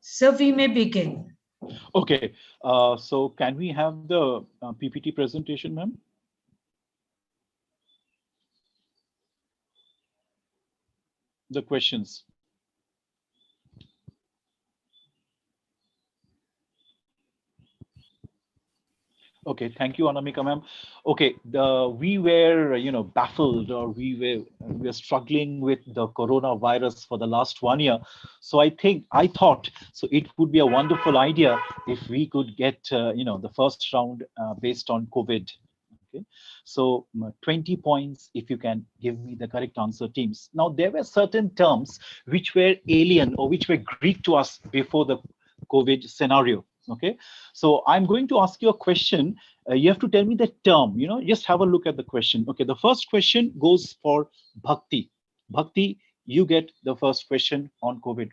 So we may begin. Okay, so can we have the PPT presentation, ma'am? The questions. Okay, thank you, Anamika, ma'am. Okay, we were, baffled, or we were struggling with the coronavirus for the last 1 year. So I thought, so it would be a wonderful idea if we could get, the first round based on COVID. Okay, so 20 points if you can give me the correct answer, teams. Now there were certain terms which were alien or which were Greek to us before the COVID scenario. Okay, so I'm going to ask you a question. You have to tell me the term. Just have a look at the question. Okay, the first question goes for Bhakti. Bhakti, you get the first question on COVID.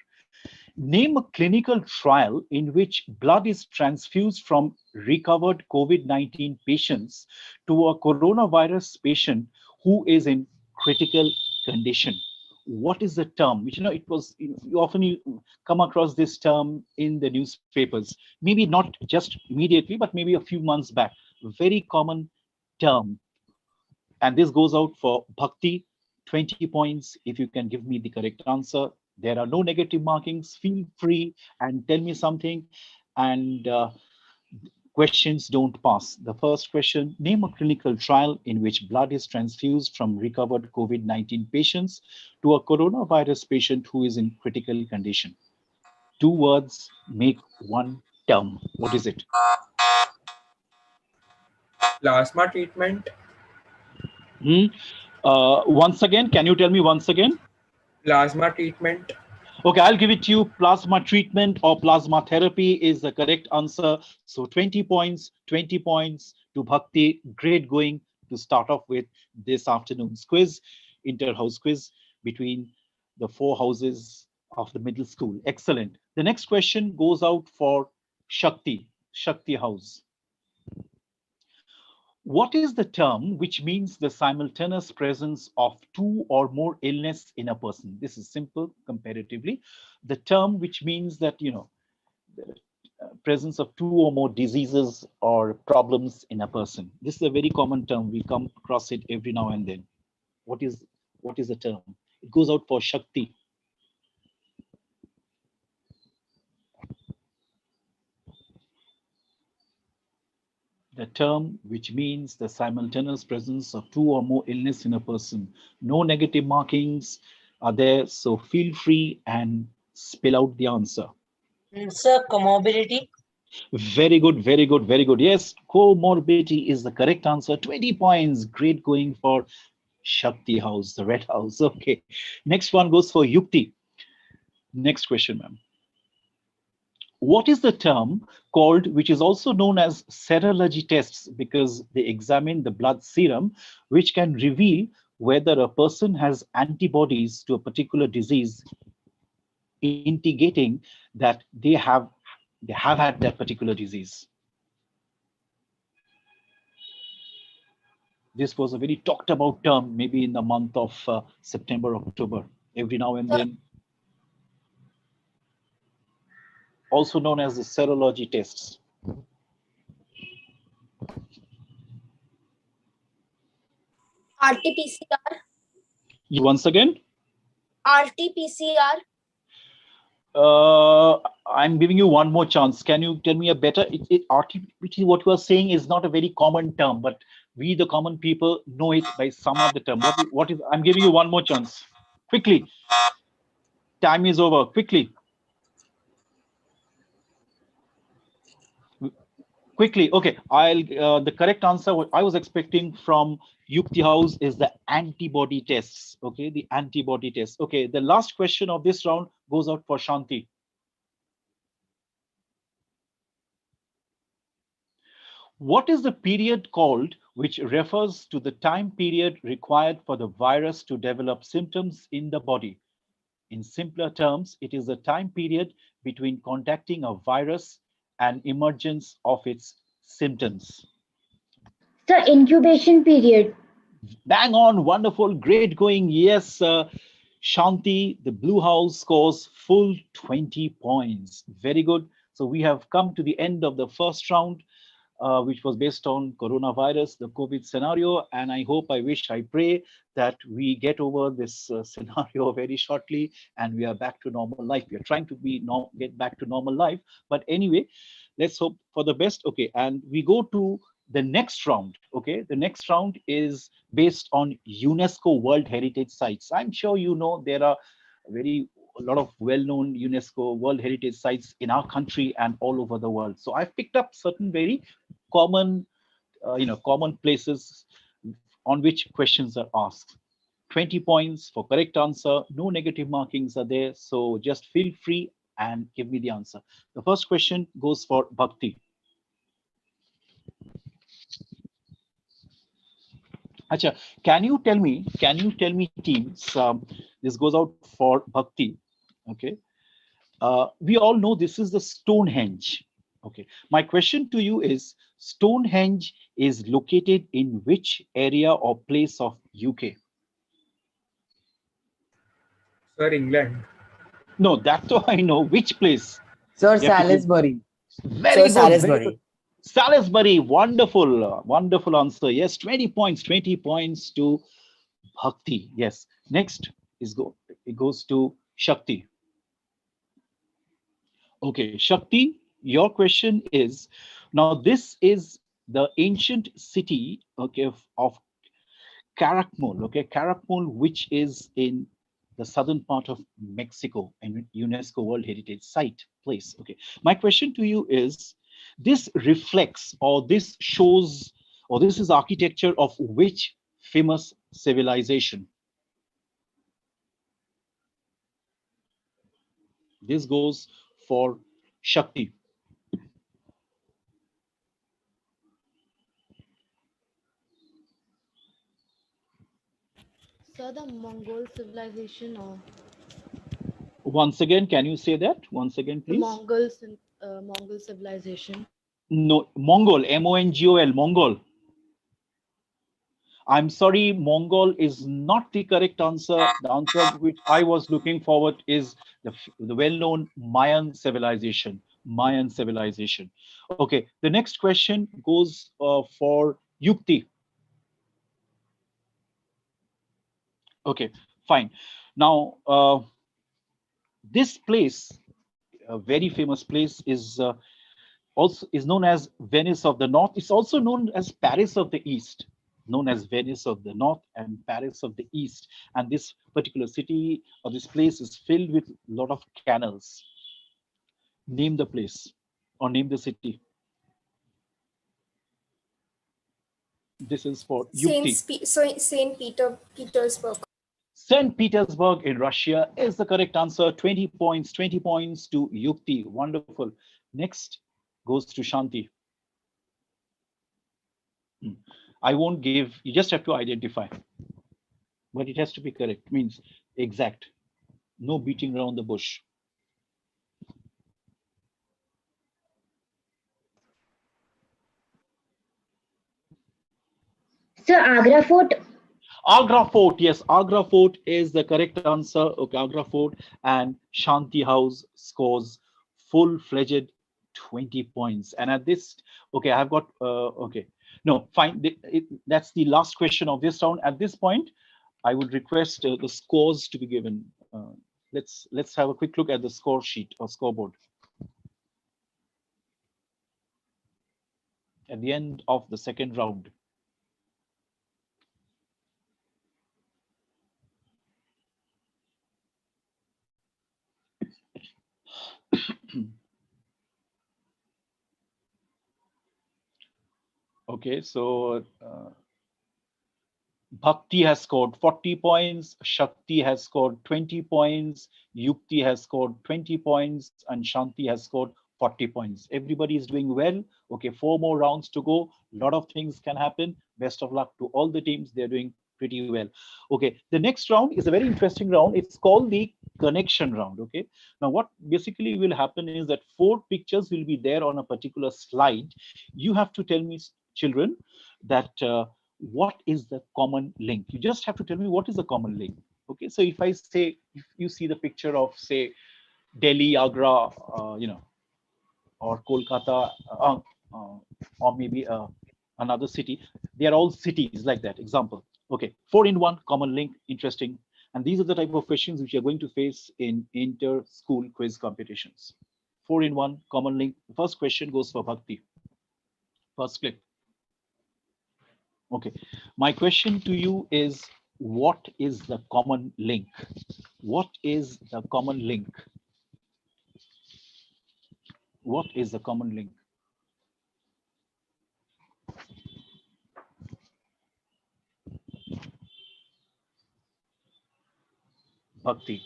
Name a clinical trial in which blood is transfused from recovered COVID-19 patients to a coronavirus patient who is in critical condition. What is the term? Which, it was, you often come across this term in the newspapers, maybe not just immediately, but maybe a few months back. Very common term. And this goes out for Bhakti, 20 points if you can give me the correct answer. There are no negative markings. Feel free and tell me something. And questions don't pass. The first question, name a clinical trial in which blood is transfused from recovered COVID-19 patients to a coronavirus patient who is in critical condition. Two words make one term. What is it? Plasma treatment. Hmm? Once again, can you tell me once again? Plasma treatment. Okay, I'll give it to you. Plasma treatment or plasma therapy is the correct answer. So 20 points, 20 points to Bhakti. Great going to start off with this afternoon's quiz, inter-house quiz between the four houses of the middle school. Excellent. The next question goes out for Shakti, Shakti House. What is the term which means the simultaneous presence of two or more illness in a person? This is simple comparatively. The term which means that, the presence of two or more diseases or problems in a person. This is a very common term. We come across it every now and then. What is the term? It goes out for Shakti. The term which means the simultaneous presence of two or more illness in a person. No negative markings are there, so feel free and spell out the answer. Sir, comorbidity. Very good, very good, very good. Yes, comorbidity is the correct answer. 20 points. Great going for Shakti House, the red house. Okay. Next one goes for Yukti. Next question, ma'am. What is the term called, which is also known as serology tests, because they examine the blood serum, which can reveal whether a person has antibodies to a particular disease, indicating that they have had that particular disease. This was a very talked about term, maybe in the month of September, October, every now and then. Also known as the serology tests. RT-PCR. Once again? RT-PCR. I'm giving you one more chance. Can you tell me a better? RT-PCR, what you are saying is not a very common term, but we, the common people, know it by some of the term. What is? I'm giving you one more chance. Quickly. Time is over. Quickly. Quickly, okay. The correct answer what I was expecting from Yukti House is the antibody tests. Okay, the antibody tests. Okay, the last question of this round goes out for Shanti. What is the period called which refers to the time period required for the virus to develop symptoms in the body? In simpler terms, it is the time period between contacting a virus and emergence of its symptoms. The incubation period. Bang on, wonderful, great going. Yes, Shanti, the Blue House scores full 20 points. Very good. So we have come to the end of the first round, which was based on coronavirus, the COVID scenario. And I hope, I wish, I pray that we get over this scenario very shortly and we are back to normal life. We are trying to get back to normal life. But anyway, let's hope for the best. Okay, and we go to the next round. Okay, the next round is based on UNESCO World Heritage Sites. I'm sure you know there are a lot of well-known UNESCO World Heritage Sites in our country and all over the world. So I've picked up certain very common, common places on which questions are asked. 20 points for correct answer. No negative markings are there. So just feel free and give me the answer. The first question goes for Bhakti. Acha, can you tell me, teams, this goes out for Bhakti, okay? We all know this is the Stonehenge, okay? My question to you is, Stonehenge is located in which area or place of UK? Sir, England. No, that too I know. Which place? Sir, You have to give- Salisbury. Very good, very Salisbury. good. Salisbury, wonderful, wonderful answer. Yes, 20 points, 20 points to Bhakti. Yes. Next it goes to Shakti. Okay, Shakti, your question is, now this is the ancient city, okay, of Caracmol, okay, Caracmol, which is in the southern part of Mexico and UNESCO World Heritage Site place. Okay, my question to you is, this reflects or this shows or this is architecture of which famous civilization? This goes for Shakti. Sir, the Mongol civilization or Once again, can you say that? Once again, the please. Mongol civilization. No, Mongol, M-O-N-G-O-L, Mongol. I'm sorry, Mongol is not the correct answer. The answer which I was looking forward is the well-known Mayan civilization. Mayan civilization. Okay, the next question goes for Yukti. Okay, fine. Now, this place, a very famous place, is also is known as Venice of the North. It's also known as Paris of the East, known as Venice of the North and Paris of the East. And this particular city or this place is filled with a lot of canals. Name the place or name the city. This is for Yukti. Saint Petersburg. St. Petersburg in Russia is the correct answer. 20 points, 20 points to Yukti. Wonderful. Next goes to Shanti. I won't give, you just have to identify. But it has to be correct, means exact. No beating around the bush. Sir, Agra Fort. Agra Fort, yes, Agra Fort is the correct answer. Okay, Agra Fort, and Shanti House scores full-fledged 20 points. And at this, okay, I've got, okay, no, fine. That's the last question of this round. At this point, I would request the scores to be given. Let's have a quick look at the score sheet or scoreboard. At the end of the second round. Okay, so Bhakti has scored 40 points, Shakti has scored 20 points, Yukti has scored 20 points, and Shanti has scored 40 points. Everybody is doing well. Okay, 4 more rounds to go. A lot of things can happen. Best of luck to all the teams. They're doing pretty well. Okay, the next round is a very interesting round. It's called the connection round. Okay, now what basically will happen is that 4 pictures will be there on a particular slide. You have to tell me, children, that what is the common link. You just have to tell me what is the common link. Okay, so if I say, if you see the picture of, say, Delhi, Agra, or Kolkata, or maybe another city, they are all cities like that. Example. Okay, 4-in-1 common link, interesting. And these are the type of questions which you are going to face in inter-school quiz competitions. 4-in-1 common link. The first question goes for Bhakti. First clip. Okay, my question to you is, what is the common link? What is the common link? What is the common link? Bhakti.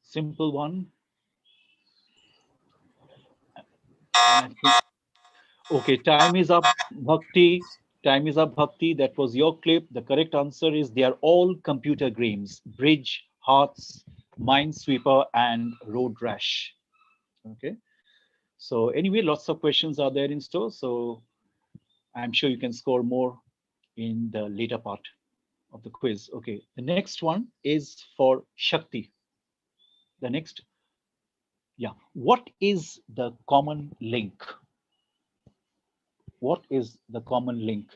Simple one. Okay, time is up, Bhakti. Time is up, Bhakti. That was your clip. The correct answer is they are all computer games: Bridge, Hearts, Minesweeper, and Road Rash. Okay. So anyway, lots of questions are there in store. So I'm sure you can score more in the later part of the quiz. Okay, the next one is for Shakti. The next, yeah. What is the common link? What is the common link?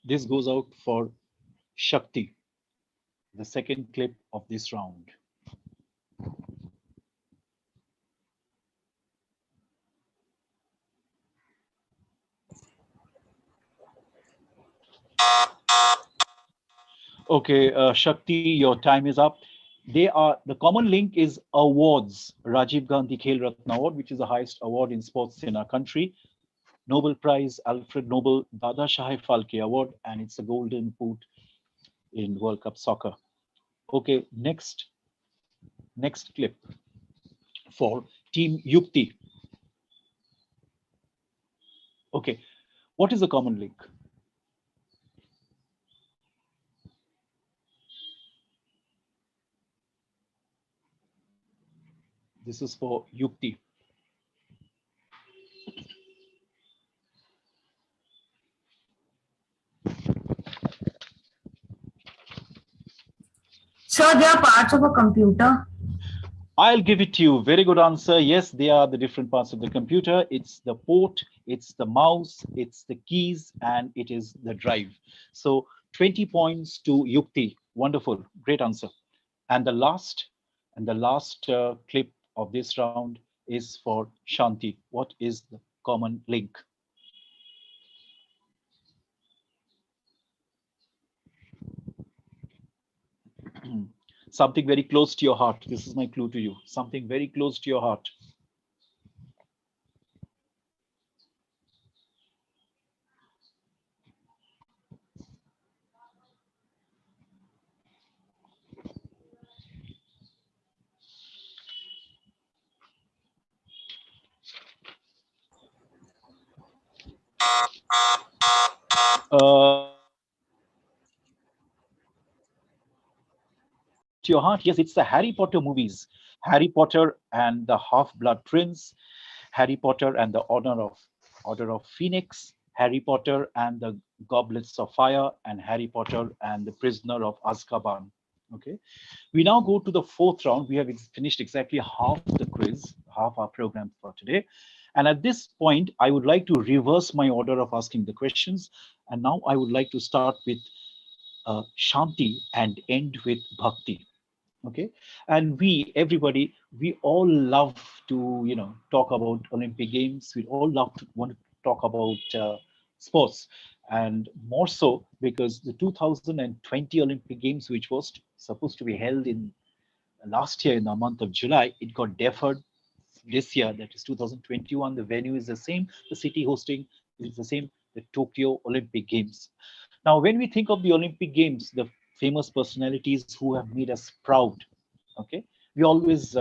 This goes out for Shakti, the second clip of this round. Okay, Shakti, your time is up. The common link is awards. Rajiv Gandhi Khel Ratna Award, which is the highest award in sports in our country. Nobel Prize, Alfred Nobel, Dada Shaheb Phalke Award, and it's a golden boot in World Cup soccer. Okay, next clip for Team Yukti. Okay, what is the common link? This is for Yukti. So they are parts of a computer. I'll give it to you. Very good answer. Yes, they are the different parts of the computer. It's the port, it's the mouse, it's the keys, and it is the drive. So 20 points to Yukti. Wonderful. Great answer. And the last clip of this round is for Shanti. What is the common link? Something very close to your heart. This is my clue to you. Something very close to your heart. To your heart, yes, it's the Harry Potter movies. Harry Potter and the Half-Blood Prince, Harry Potter and the Order of Phoenix, Harry Potter and the Goblets of Fire, and Harry Potter and the Prisoner of Azkaban. Okay, we now go to the fourth round. We have finished exactly half the quiz, half our program for today. And at this point, I would like to reverse my order of asking the questions. And now I would like to start with Shanti and end with Bhakti. Okay, and everybody, we all love to talk about Olympic Games. We all love to want to talk about sports, and more so because the 2020 Olympic Games, which was supposed to be held in last year in the month of July, it got deferred this year, that is 2021. The venue is the same, the city hosting is the same, the Tokyo Olympic Games. Now, when we think of the Olympic Games, the famous personalities who have made us proud, okay, we always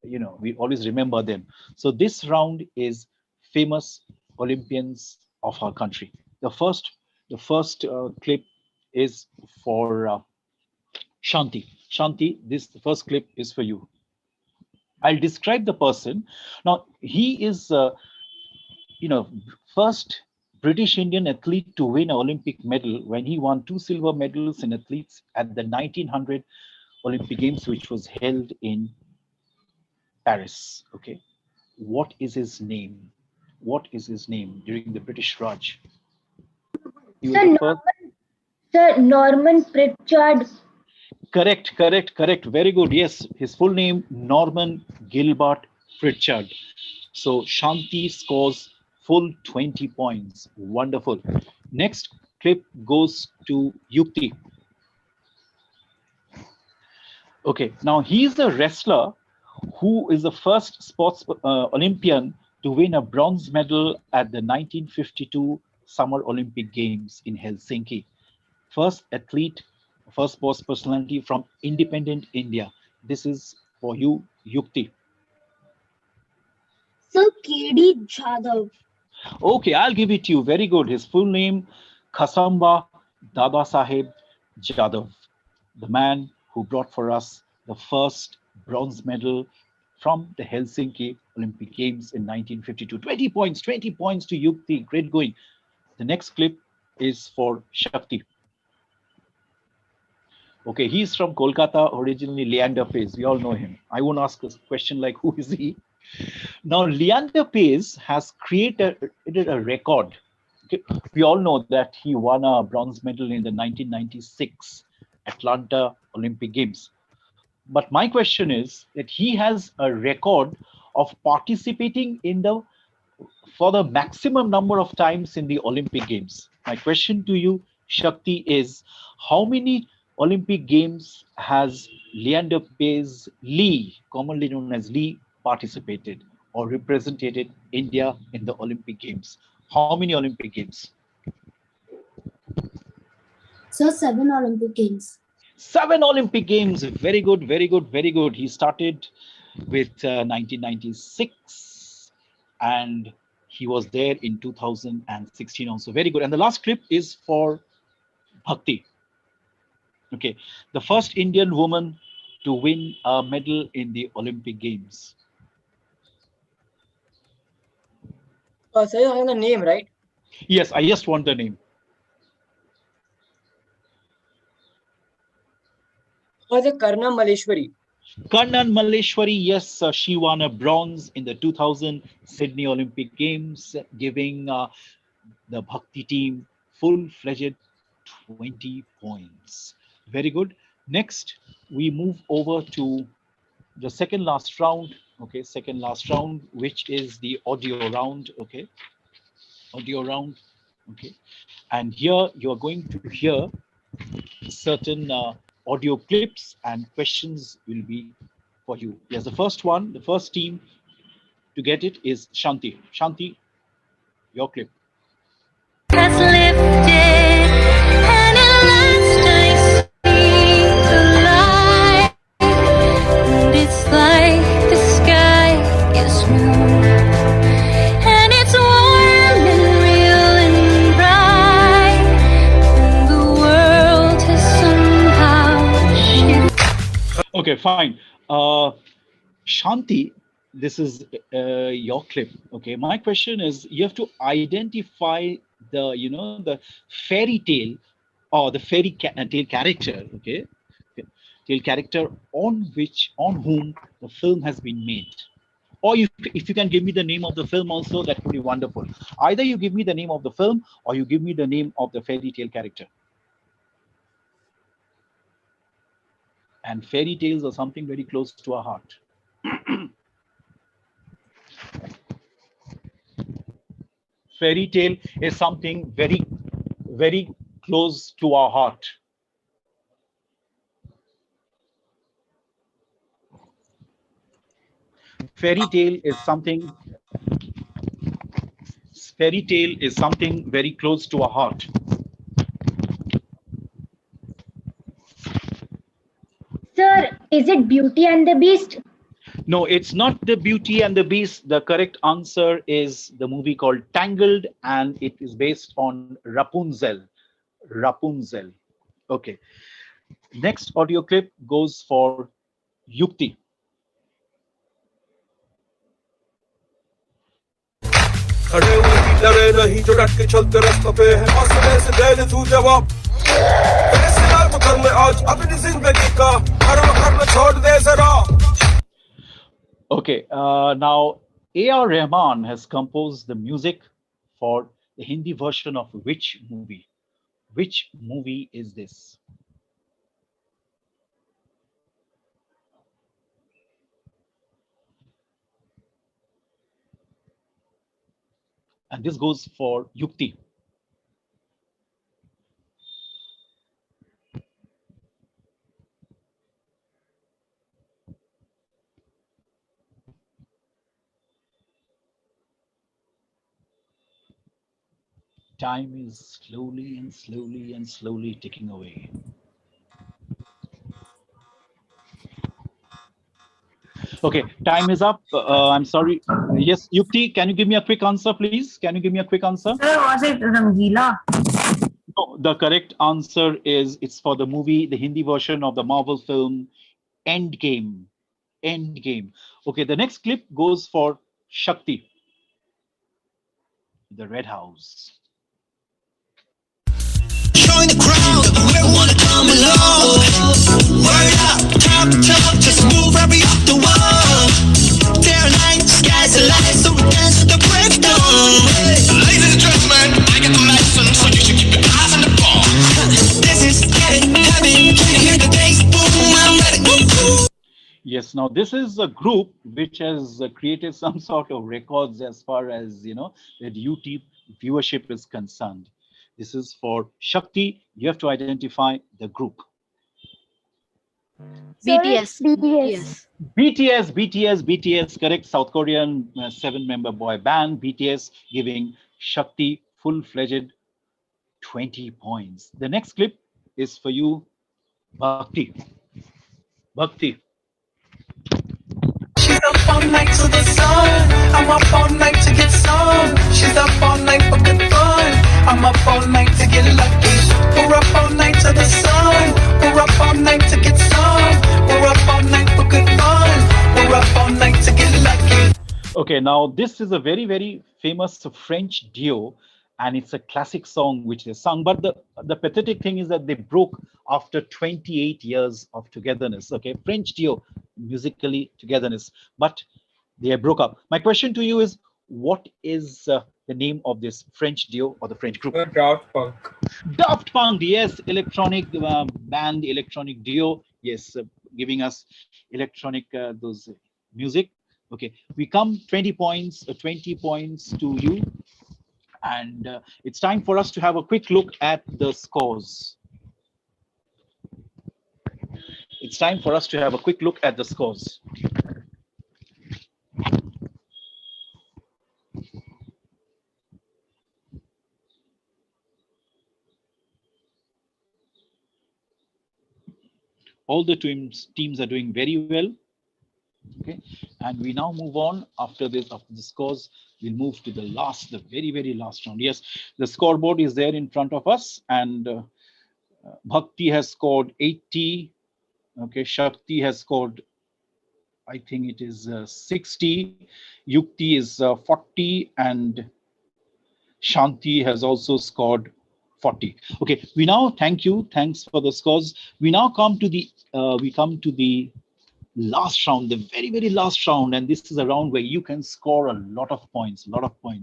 remember them. So this round is famous Olympians of our country. The first clip is for Shanti. Shanti, this the first clip is for you. I'll describe the person. Now, he is, first British Indian athlete to win an Olympic medal when he won 2 silver medals in athletes at the 1900 Olympic Games, which was held in Paris. Okay, what is his name? What is his name during the British Raj? He was Sir, the first- Sir, Norman Pritchard. Correct. Very good. Yes, his full name, Norman Gilbert Pritchard. So Shanti scores full 20 points. Wonderful. Next clip goes to Yukti. Okay, now he's the wrestler who is the first sports Olympian to win a bronze medal at the 1952 Summer Olympic Games in Helsinki. First athlete, first sports personality from independent India. This is for you, Yukti. Sir, K.D. Jadhav. Okay, I'll give it to you. Very good. His full name, Khasamba Dadasaheb Jadhav, the man who brought for us the first bronze medal from the Helsinki Olympic Games in 1952. 20 points to Yukti. Great going. The next clip is for Shakti. Okay, he's from Kolkata, originally Leander Paes. We all know him. I won't ask a question like, who is he? Now, Leander Paes has created a record. Okay. We all know that he won a bronze medal in the 1996 Atlanta Olympic Games. But my question is that he has a record of participating for the maximum number of times in the Olympic Games. My question to you, Shakti, is how many Olympic Games has Leander Paes Lee, commonly known as Lee, participated or represented India in the Olympic Games? How many Olympic Games? Sir, 7 Olympic Games. 7 Olympic Games. Very good. He started with 1996 and he was there in 2016 also. Very good. And the last clip is for Bhakti. Okay, the first Indian woman to win a medal in the Olympic Games. Sir, you have the name, right? Yes, I just want the name. The Karna Maleshwari. Kannan Maleshwari, yes, she won a bronze in the 2000 Sydney Olympic Games, giving the Bhakti team full-fledged 20 points. Very good. Next, we move over to the second last round, which is the audio round, okay? And here you're going to hear certain audio clips and questions will be for you. Yes, the first team to get it is Shanti. Shanti, your clip. Has lifted and at last I see the light, and it's like the sky is blue and it's warm and real and bright, and the world has somehow shifted. Okay, fine. Shanti, this is your clip. Okay, my question is, you have to identify the fairy tale or the fairy tale character, okay, tale character on whom the film has been made. Or if you can give me the name of the film also, that would be wonderful. Either you give me the name of the film or you give me the name of the fairy tale character. And fairy tales are something very close to our heart. Fairy tale is something very, very close to our heart. Fairy tale is something very close to our heart. Sir, is it Beauty and the Beast? No, it's not the Beauty and the Beast. The correct answer is the movie called Tangled, and it is based on Rapunzel. Rapunzel. Okay. Next audio clip goes for Yukti. खड़े वही डरे नहीं जो डट के चलते रास्तों पे है हौसले से दे दे तू जवाब फैसला तो कर ले आज अपनी जिंदगी का हर वक्त छोड़ दे जरा. Okay, now A.R. Rahman has composed the music for the Hindi version of which movie? Which movie is this? And this goes for Yukti. Time is slowly and slowly and slowly ticking away. Okay, time is up. I'm sorry. Yes, Yukti, can you give me a quick answer, please? Can you give me a quick answer? Sir, was it Rangila? No, the correct answer is it's for the movie, the Hindi version of the Marvel film Endgame. Endgame. Okay, the next clip goes for Shakti, the Red House. Join the crowd, we wanna come along. Word up, top, just move right up the wall. There are lights, skies are light, so we dance to the break of dawn. Ladies and gentlemen, I got the license, so you should keep your eyes on the ball. This is getting heavy, can you hear the bass? Boom, I'm ready. Woo. Yes, now this is a group which has created some sort of records as far as, the YouTube viewership is concerned. This is for Shakti. You have to identify the group. BTS. BTS, correct. South Korean 7-member boy band, BTS, giving Shakti full-fledged 20 points. The next clip is for you, Bhakti. Bhakti. She's up all night to the sun. I'm up all night to get some. She's up all night for good fun. I'm up all night to get lucky. We're up all night to the sun. We're up all night to get some. We're up all night for good fun. We're up all night to get lucky. Okay, now this is a very, very famous French duo, and it's a classic song which they sung. But the pathetic thing is that they broke after 28 years of togetherness. Okay, French duo, musically togetherness, but they broke up. My question to you is, what is the name of this French duo or the French group? Daft Punk. Daft Punk, yes, electronic band, electronic duo, yes, giving us electronic those music. Okay, we come 20 points to you, and it's time for us to have a quick look at the scores. It's time for us to have a quick look at the scores. All the teams are doing very well. Okay, and we now move on after the scores. We'll move to the very, very last round. Yes, the scoreboard is there in front of us, and Bhakti has scored 80. Okay, Shakti has scored, I think it is 60. Yukti is 40, and Shanti has also scored 40. Okay, we now thanks for the scores. We now come to the last round, the very, very last round, and this is a round where you can score a lot of points.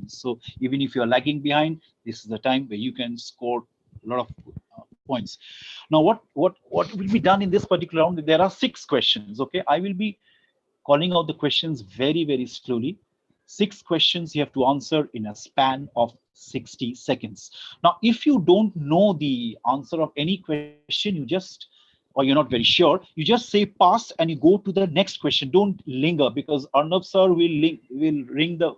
So even if you're lagging behind, this is the time where you can score a lot of points. Now, what will be done in this particular round? There are 6 questions. Okay, I will be calling out the questions very, very slowly. 6 questions you have to answer in a span of 60 seconds. Now, if you don't know the answer of any question, or you're not very sure, you just say pass and you go to the next question. Don't linger, because Arnab sir will ring the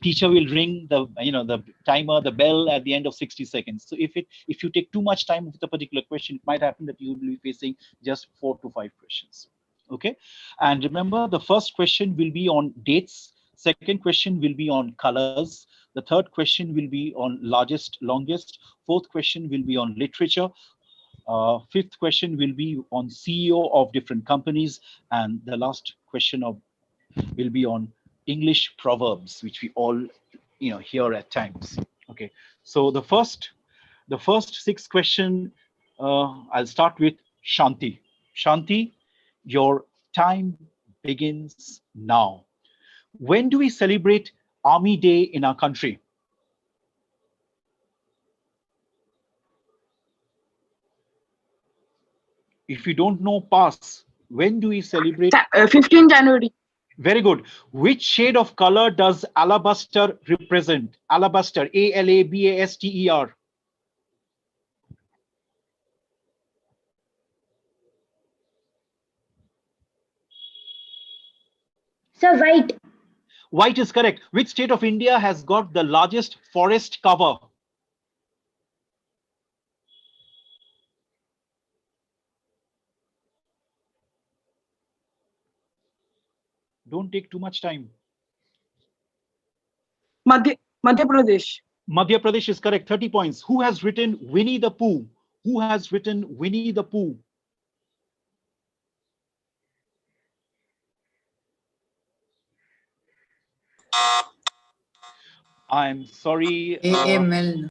teacher will ring the timer, the bell at the end of 60 seconds. So if you take too much time with a particular question, it might happen that you will be facing just 4 to 5 questions. Okay, and remember, the first question will be on dates. Second question will be on colors. The third question will be on largest, longest. Fourth question will be on literature. Fifth question will be on CEO of different companies, and the last question will be on English proverbs, which we all hear at times. Okay, so the first 6 question, I'll start with Shanti. Shanti, your time begins now. When do we celebrate Army Day in our country? If you don't know, pass. When do we celebrate? 15 January. Very good. Which shade of color does alabaster represent? Alabaster, A-L-A-B-A-S-T-E-R. Sir, white. White is correct. Which state of India has got the largest forest cover? Don't take too much time. Madhya Pradesh. Madhya Pradesh is correct. 30 points. Who has written Winnie the Pooh? Who has written Winnie the Pooh? I'm sorry. A. Milne.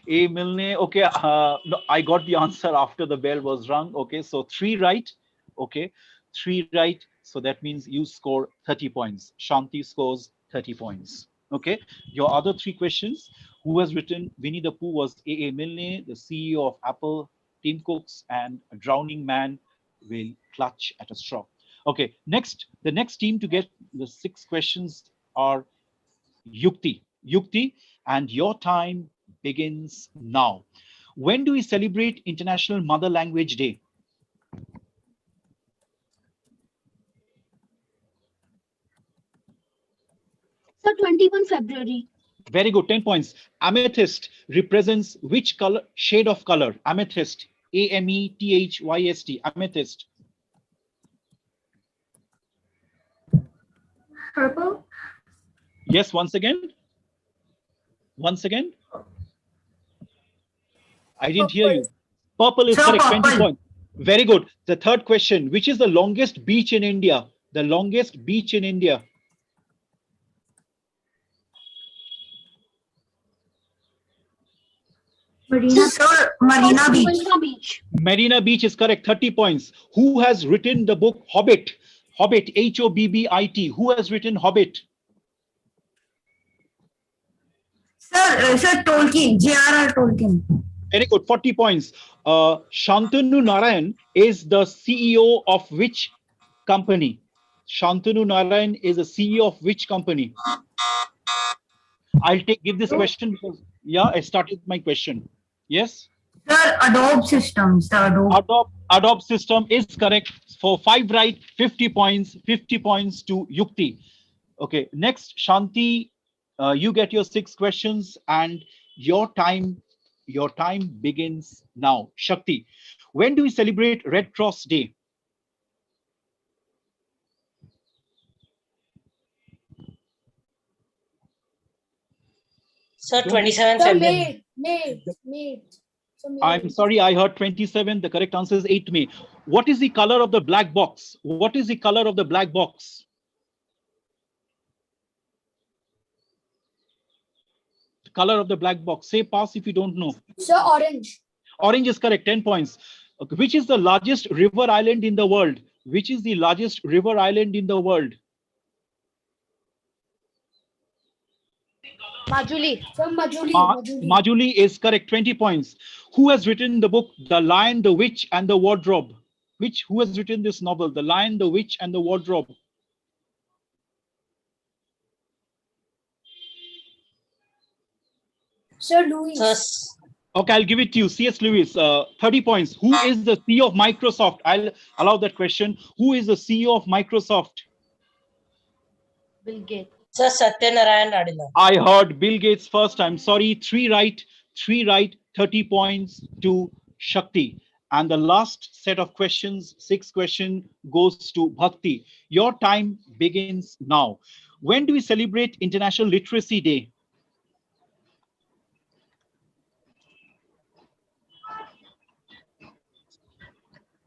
A. Milne. Okay. No, I got the answer after the bell was rung. Okay. So 3 right. Okay. 3 right. So that means you score 30 points. Shanti scores 30 points. Okay. Your other 3 questions. Who has written Winnie the Pooh was A. Milne, the CEO of Apple, Tim Cooks, and a drowning man will clutch at a straw. Okay. Next, the next team to get the 6 questions are Yukti. Yukti, and your time begins now. When do we celebrate International Mother Language Day? Sir, 21 February. Very good, 10 points. Amethyst represents which color, shade of color? Amethyst, A-M-E-T-H-Y-S-T, amethyst. Purple. Yes, once again. Once again. I didn't hear you. Purple is correct, 20 points. Very good. The third question, which is the longest beach in India? The longest beach in India. Marina Beach. Marina Beach. Marina Beach is correct, 30 points. Who has written the book Hobbit? Hobbit, H-O-B-B-I-T. Who has written Hobbit? Sir, Tolkien, J.R.R. Tolkien. Very good, 40 points. Shantanu Narayan is the CEO of which company? Shantanu Narayan is the CEO of which company? I'll give this question because, yeah, I started my question. Yes? Sir, Adobe Systems. Adobe System is correct. For 5 right, 50 points to Yukti. Okay, next, Shanti, you get your 6 questions and your time begins now. Shakti, when do we celebrate Red Cross Day? Sir, 27 February. May. I'm sorry, I heard 27. The correct answer is 8 May. What is the color of the black box? What is the color of the black box? The color of the black box. Say pass if you don't know. Sir, orange. Orange is correct, 10 points. Okay. Which is the largest river island in the world? Which is the largest river island in the world? Majuli. Sir, Majuli. Majuli is correct, 20 points. Who has written the book The Lion, the Witch and the Wardrobe? Who has written this novel, The Lion, the Witch and the Wardrobe? Sir Louis. Sir, Okay, I'll give it to you. C.S. Lewis, 30 points. Who is the CEO of Microsoft? I'll allow that question. Who is the CEO of Microsoft? Bill Gates. Sir Satyanarayan Adila. I heard Bill Gates first. I'm sorry. Three right, 30 points to Shakti. And the last set of questions, 6th question, goes to Bhakti. Your time begins now. When do we celebrate International Literacy Day?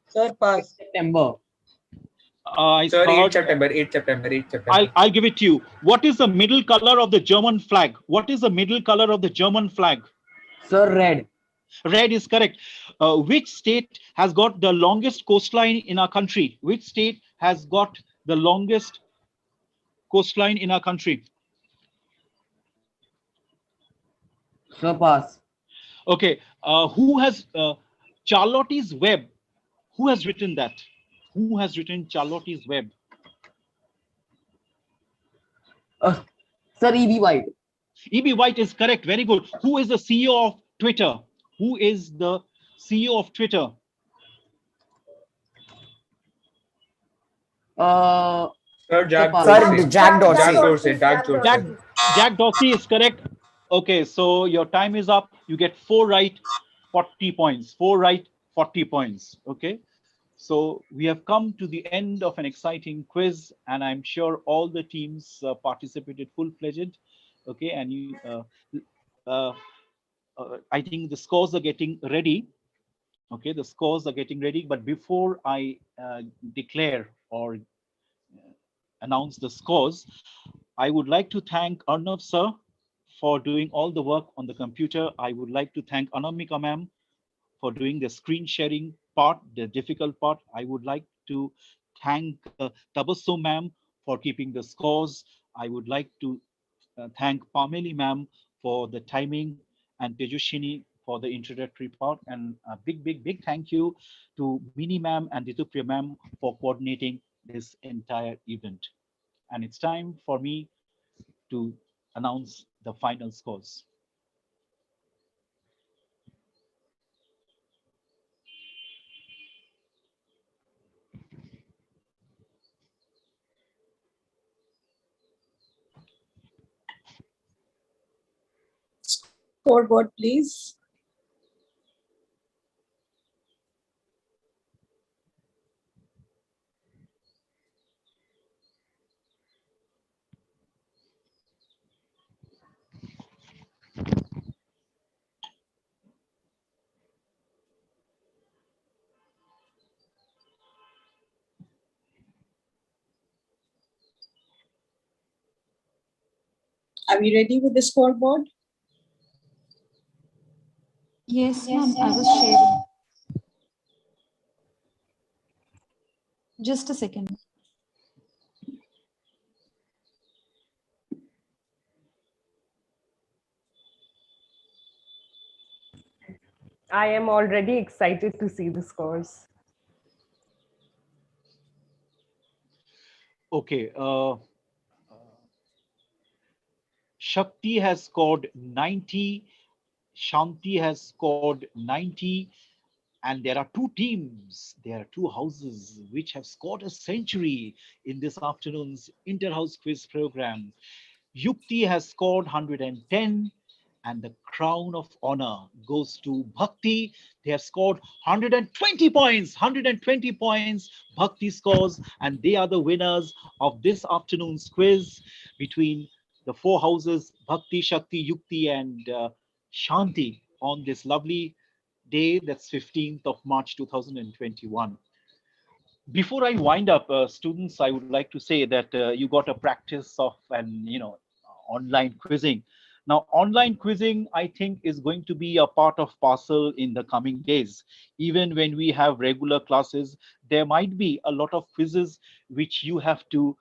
Sir, pass. September. I Sir, 8 heard- September, 8 September, 8 September. I'll give it to you. What is the middle color of the German flag? What is the middle color of the German flag? Sir, red. Red is correct. Which state has got the longest coastline in our country? Which state has got the longest coastline in our country? Sir, pass. Okay. Who has Charlotte's Web? Who has written that? Who has written Charlotte's Web? Sir, E.B. White. E.B. White is correct. Very good. Who is the CEO of Twitter? Who is the CEO of Twitter? Sir, Jack Dorsey. Jack Dorsey. Dorsey. Jack Dorsey. Jack Dorsey is correct. Okay, so your time is up. You get 4 right, 40 points. 4 right, 40 points. Okay. So we have come to the end of an exciting quiz, and I'm sure all the teams participated full-fledged. Okay, and you, I think the scores are getting ready. Okay, the scores are getting ready. But before I declare or announce the scores, I would like to thank Arnav sir for doing all the work on the computer. I would like to thank Anamika ma'am for doing the screen sharing part, the difficult part. I would like to thank Tabassum ma'am for keeping the scores. I would like to thank Pameli ma'am for the timing and Tejushini for the introductory part. And a big thank you to Mini ma'am and Ditupriya ma'am for coordinating this entire event. And it's time for me to announce the final scores. Scoreboard, please. Are we ready with the scoreboard? Yes, ma'am. I was sharing. Just a second. I am already excited to see the scores. Okay. Shakti has scored 90. Shanti has scored 90. And there are two teams, there are two houses which have scored a century in this afternoon's Inter-House Quiz program. Yukti has scored 110, and the crown of honor goes to Bhakti. They have scored 120 points, 120 points. Bhakti scores, and they are the winners of this afternoon's quiz between the four houses, Bhakti, Shakti, Yukti, and Shanti on this lovely day, that's 15th of March 2021. Before I wind up, students, I would like to say that you got a practice of online quizzing. Now, online quizzing, I think, is going to be a part of parcel in the coming days. Even when we have regular classes, there might be a lot of quizzes which you have to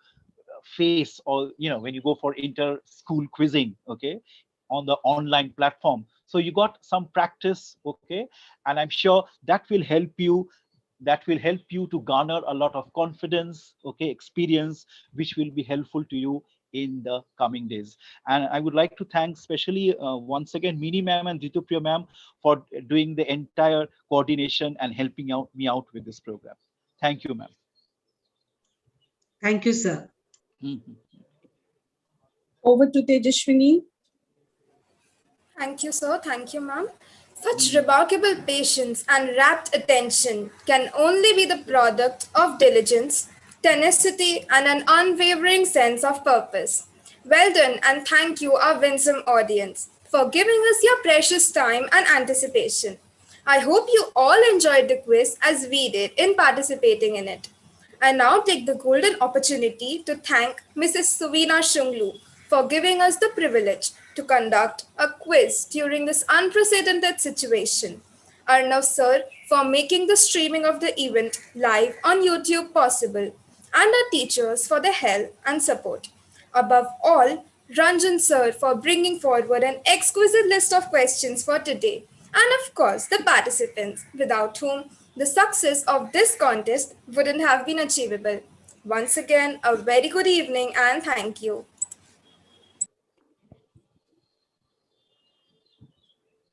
face, or when you go for inter-school quizzing, okay, on the online platform. So you got some practice, okay, and I'm sure that will help you. That will help you to garner a lot of confidence, okay, experience, which will be helpful to you in the coming days. And I would like to thank especially once again Mini ma'am and Ritupriya ma'am for doing the entire coordination and helping me out with this program. Thank you, ma'am. Thank you, sir. Mhm. Over to Tejashwini. Thank you, sir. Thank you, ma'am. Such remarkable patience and rapt attention can only be the product of diligence, tenacity, and an unwavering sense of purpose. Well done, and thank you, our winsome audience, for giving us your precious time and anticipation. I hope you all enjoyed the quiz as we did in participating in it. I now take the golden opportunity to thank Mrs. Suvina Shunglu for giving us the privilege to conduct a quiz during this unprecedented situation. Arnav sir for making the streaming of the event live on YouTube possible, and our teachers for their help and support. Above all, Ranjan sir for bringing forward an exquisite list of questions for today, and of course the participants, without whom the success of this contest wouldn't have been achievable. Once again, a very good evening and thank you.